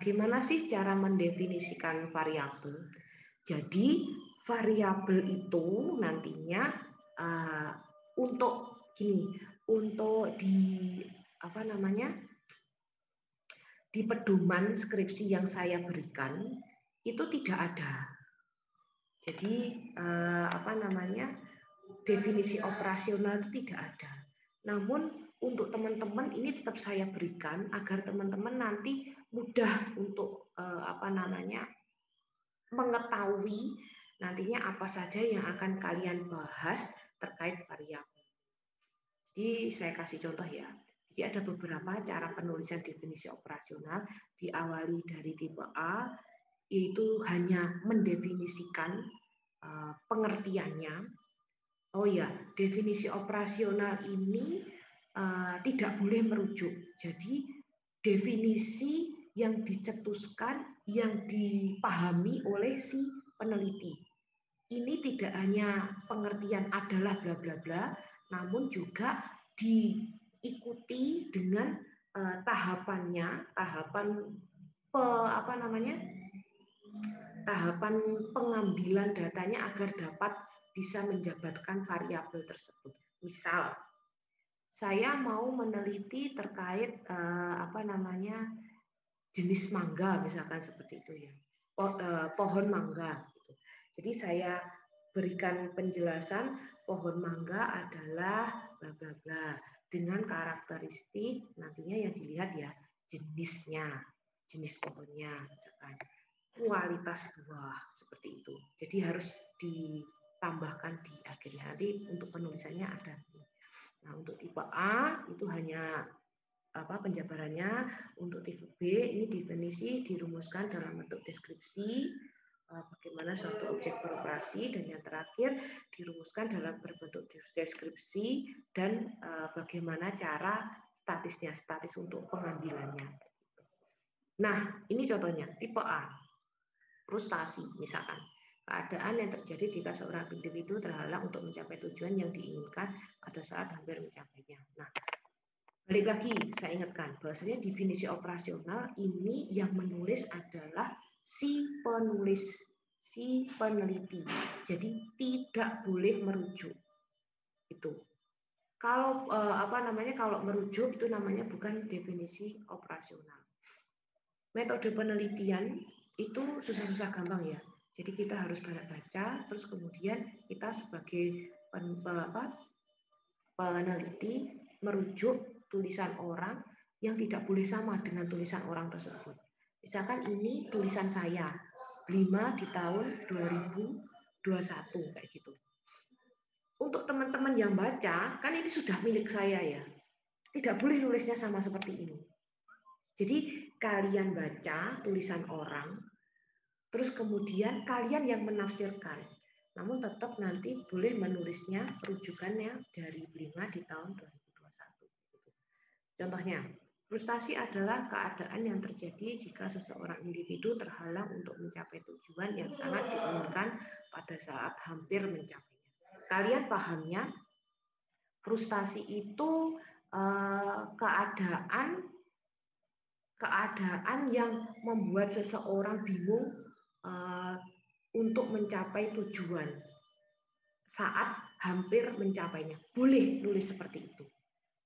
bagaimana sih cara mendefinisikan variabel? Jadi variabel itu nantinya untuk di pedoman skripsi yang saya berikan itu tidak ada. Jadi definisi operasional itu tidak ada. Namun untuk teman-teman ini tetap saya berikan agar teman-teman nanti mudah untuk mengetahui nantinya apa saja yang akan kalian bahas terkait variabel. Jadi saya kasih contoh ya. Jadi ada beberapa cara penulisan definisi operasional, diawali dari tipe A, yaitu hanya mendefinisikan pengertiannya. Oh ya, definisi operasional ini tidak boleh merujuk. Jadi definisi yang dicetuskan, yang dipahami oleh si peneliti. Ini tidak hanya pengertian adalah bla bla bla, namun juga diikuti dengan tahapan pengambilan datanya agar dapat bisa menjabarkan variabel tersebut. Misal, saya mau meneliti terkait jenis mangga, misalkan seperti itu ya, pohon mangga. Gitu. Jadi saya berikan penjelasan pohon mangga adalah bla bla bla dengan karakteristik nantinya yang dilihat ya jenisnya, jenis pohonnya, misalkan kualitas buah seperti itu. Jadi harus ditambahkan di akhirnya. Nanti untuk penulisannya ada. Nah, untuk tipe A itu hanya penjabarannya. Untuk tipe B ini definisi dirumuskan dalam bentuk deskripsi bagaimana suatu objek beroperasi, dan yang terakhir dirumuskan dalam berbentuk deskripsi dan bagaimana cara statis untuk pengambilannya. Nah, ini contohnya tipe A, frustasi misalkan. Keadaan yang terjadi jika seorang individu terhalang untuk mencapai tujuan yang diinginkan pada saat hampir mencapainya. Nah, balik lagi, saya ingatkan bahwasanya definisi operasional ini yang menulis adalah si peneliti. Jadi tidak boleh merujuk. Itu. Kalau kalau merujuk itu namanya bukan definisi operasional. Metode penelitian itu susah-susah gampang ya. Jadi kita harus banyak baca, terus kemudian kita sebagai peneliti merujuk tulisan orang yang tidak boleh sama dengan tulisan orang tersebut. Misalkan ini tulisan saya, 5 di tahun 2021 kayak gitu. Untuk teman-teman yang baca, kan ini sudah milik saya ya. Tidak boleh nulisnya sama seperti ini. Jadi kalian baca tulisan orang, terus kemudian kalian yang menafsirkan. Namun tetap nanti boleh menulisnya rujukannya dari 5 di tahun 2021. Contohnya, frustasi adalah keadaan yang terjadi jika seseorang individu terhalang untuk mencapai tujuan yang sangat diinginkan pada saat hampir mencapainya. Kalian pahamnya, frustasi itu keadaan yang membuat seseorang bingung untuk mencapai tujuan saat hampir mencapainya. Boleh nulis seperti itu.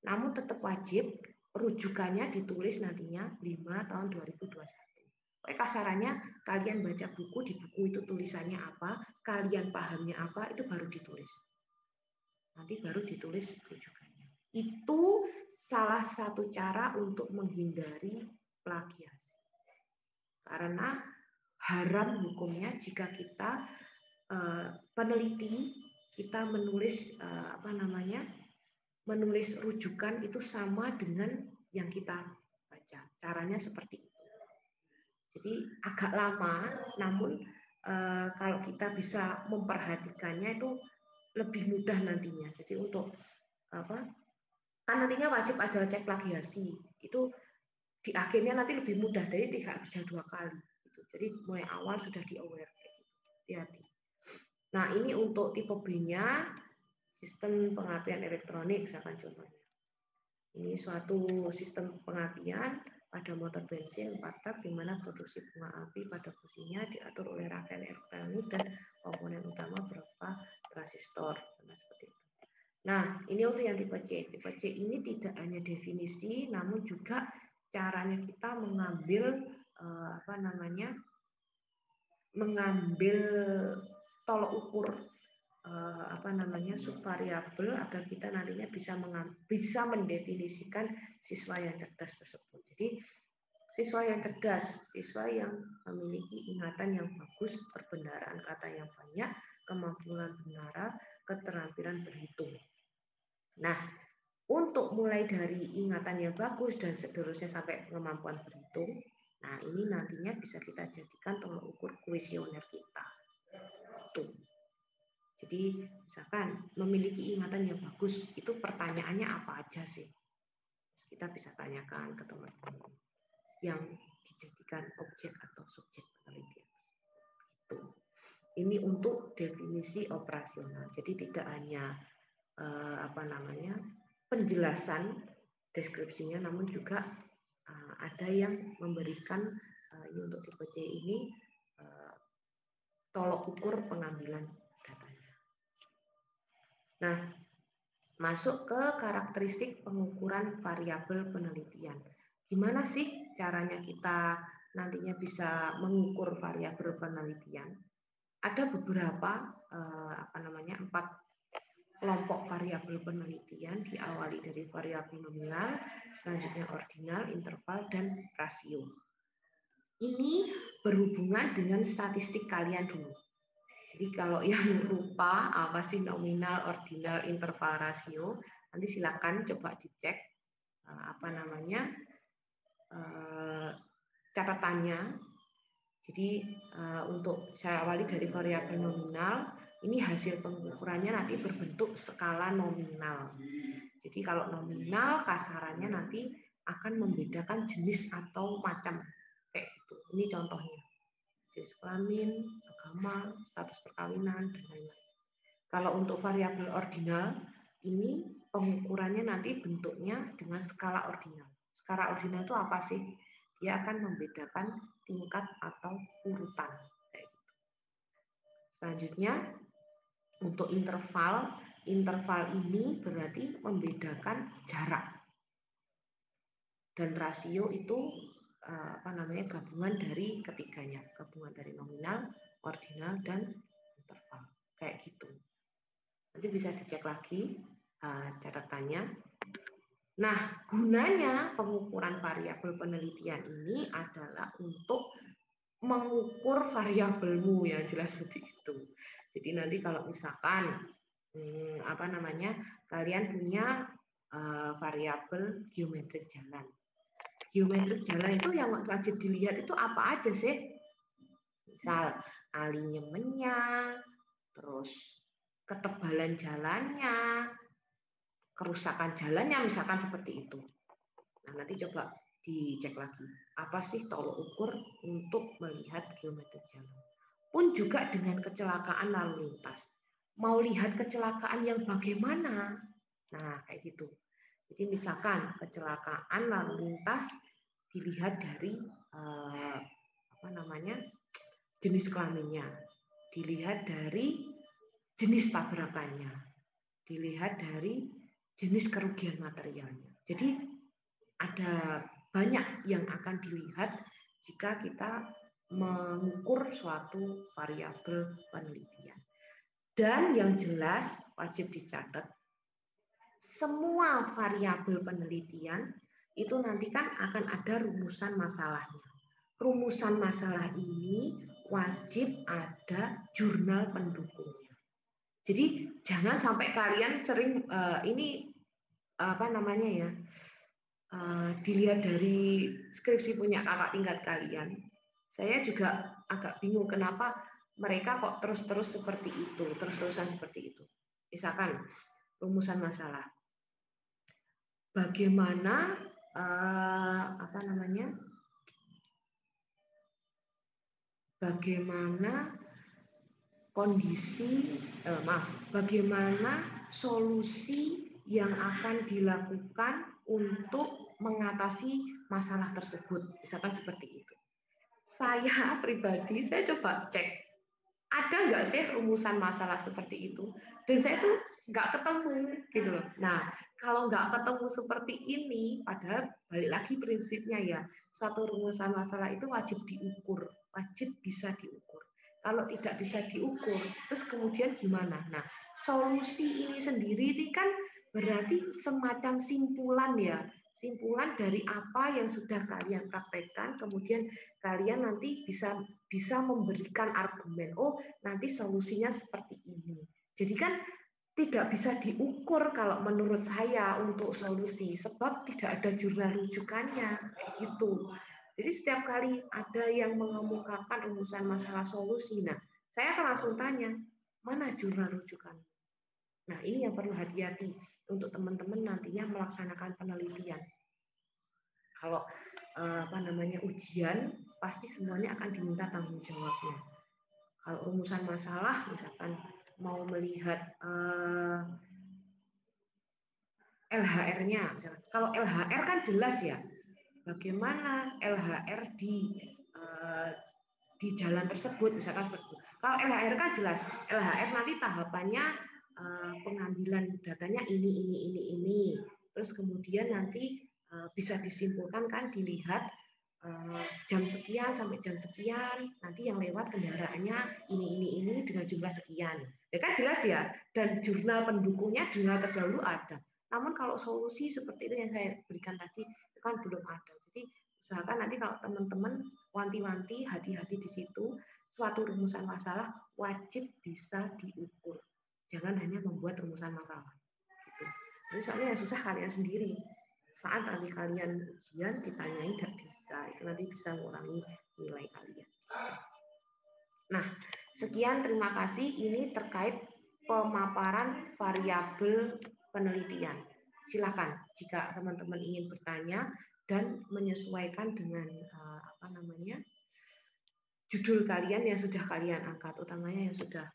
Namun tetap wajib rujukannya ditulis nantinya 5 tahun 2021. Kasarannya kalian baca buku, di buku itu tulisannya apa, kalian pahamnya apa, itu baru ditulis. Nanti baru ditulis rujukannya. Itu salah satu cara untuk menghindari plagiasi. Karena haram hukumnya jika kita peneliti kita menulis menulis rujukan itu sama dengan yang kita baca. Caranya seperti itu. Jadi agak lama, namun kalau kita bisa memperhatikannya itu lebih mudah nantinya. Jadi untuk kan nantinya wajib ada cek plagiasi. Itu di akhirnya nanti lebih mudah, jadi tidak bisa 2 kali. Jadi mulai awal sudah di-aware. Hati-hati. Nah, ini untuk tipe B-nya, sistem pengapian elektronik, misalkan contohnya. Ini suatu sistem pengapian pada motor bensin 4 tak di mana produksi bunga api pada businya diatur oleh rangkaian elektronik dan komponen utama berupa transistor. Nah, seperti itu. Nah, ini untuk yang tipe C. Tipe C ini tidak hanya definisi, namun juga caranya kita mengambil mengambil tolok ukur subvariabel agar kita nantinya bisa mendefinisikan siswa yang cerdas tersebut. Jadi siswa yang cerdas, siswa yang memiliki ingatan yang bagus, perbendaharaan kata yang banyak, kemampuan benara, keterampilan berhitung. Nah, untuk mulai dari ingatan yang bagus dan seterusnya sampai kemampuan berhitung, nah ini nantinya bisa kita jadikan tolok ukur kuesioner kita. Itu. Jadi misalkan memiliki ingatan yang bagus, itu pertanyaannya apa aja sih? Kita bisa tanyakan ke teman-teman yang dijadikan objek atau subjek penelitian. Itu. Ini untuk definisi operasional. Jadi tidak hanya penjelasan deskripsinya, namun juga ada yang memberikan untuk tipe C ini tolok ukur pengambilan datanya. Nah, masuk ke karakteristik pengukuran variabel penelitian. Gimana sih caranya kita nantinya bisa mengukur variabel penelitian? Ada beberapa 4 kelompok variabel penelitian, diawali dari variabel nominal, selanjutnya ordinal, interval, dan rasio. Ini berhubungan dengan statistik kalian dulu. Jadi kalau yang lupa apa sih nominal, ordinal, interval, rasio, nanti silakan coba dicek catatannya. Jadi untuk saya awali dari variabel nominal, ini hasil pengukurannya nanti berbentuk skala nominal. Jadi kalau nominal kasarannya nanti akan membedakan jenis atau macam kayak gitu. Ini contohnya. Jenis kelamin, agama, status perkawinan, dan lain-lain. Kalau untuk variabel ordinal, ini pengukurannya nanti bentuknya dengan skala ordinal. Skala ordinal itu apa sih? Dia akan membedakan tingkat atau urutan. Selanjutnya, untuk interval, interval ini berarti membedakan jarak. Dan rasio itu gabungan dari ketiganya, gabungan dari nominal, ordinal, dan interval. Kayak gitu. Nanti bisa dicek lagi catatannya. Nah, gunanya pengukuran variabel penelitian ini adalah untuk mengukur variabelmu, yang jelas seperti itu. Jadi nanti kalau misalkan kalian punya variabel geometrik jalan. Geometrik jalan itu yang wajib dilihat itu apa aja sih? Misal alinyemennya, terus ketebalan jalannya, kerusakan jalannya, misalkan seperti itu. Nah, nanti coba dicek lagi. Apa sih tolok ukur untuk melihat geometrik jalan? Pun juga dengan kecelakaan lalu lintas. Mau lihat kecelakaan yang bagaimana? Nah, kayak gitu. Jadi misalkan kecelakaan lalu lintas dilihat dari jenis kelaminnya, dilihat dari jenis tabrakannya, dilihat dari jenis kerugian materialnya. Jadi ada banyak yang akan dilihat jika kita mengukur suatu variabel penelitian. Dan yang jelas wajib dicatat, semua variabel penelitian itu nanti kan akan ada rumusan masalahnya. Rumusan masalah ini wajib ada jurnal pendukungnya. Jadi jangan sampai kalian sering dilihat dari skripsi punya kakak tingkat kalian. Saya juga agak bingung kenapa mereka kok terus-terus seperti itu, terus-terusan seperti itu. Misalkan rumusan masalah. Bagaimana bagaimana solusi yang akan dilakukan untuk mengatasi masalah tersebut. Misalkan seperti itu. Saya pribadi, saya coba cek, ada nggak sih rumusan masalah seperti itu? Dan saya tuh nggak ketemu gitu loh. Nah, kalau nggak ketemu seperti ini, padahal balik lagi prinsipnya ya, satu rumusan masalah itu wajib diukur, wajib bisa diukur. Kalau tidak bisa diukur, terus kemudian gimana? Nah, solusi ini sendiri ini kan berarti semacam simpulan ya, simpulan dari apa yang sudah kalian praktekkan, kemudian kalian nanti bisa memberikan argumen. Oh, nanti solusinya seperti ini. Jadi kan tidak bisa diukur kalau menurut saya untuk solusi, sebab tidak ada jurnal rujukannya, gitu. Jadi setiap kali ada yang mengemukakan rumusan masalah solusi, nah saya akan langsung tanya, mana jurnal rujukan? Nah ini yang perlu hati-hati untuk teman-teman nantinya melaksanakan penelitian. Kalau ujian, pasti semuanya akan diminta tanggung jawabnya. Kalau rumusan masalah, misalkan mau melihat LHR-nya, kalau LHR kan jelas ya, bagaimana LHR di jalan tersebut, misalkan seperti itu. Kalau LHR kan jelas, LHR nanti tahapannya pengambilan datanya ini, terus kemudian nanti bisa disimpulkan kan dilihat jam sekian sampai jam sekian, nanti yang lewat kendaraannya ini dengan jumlah sekian. Ya kan jelas ya, dan jurnal pendukungnya, jurnal terdahulu ada. Namun kalau solusi seperti itu yang saya berikan tadi, itu kan belum ada. Jadi usahakan nanti kalau teman-teman wanti-wanti, hati-hati di situ, suatu rumusan masalah wajib bisa diukur. Jangan hanya membuat rumusan masalah. Gitu. Jadi soalnya yang susah kalian sendiri. Saat nanti kalian ujian ditanyai tidak bisa, itu nanti bisa mengurangi nilai kalian. Nah, sekian terima kasih. Ini terkait pemaparan variabel penelitian. Silakan jika teman-teman ingin bertanya dan menyesuaikan dengan judul kalian yang sudah kalian angkat, utamanya yang sudah.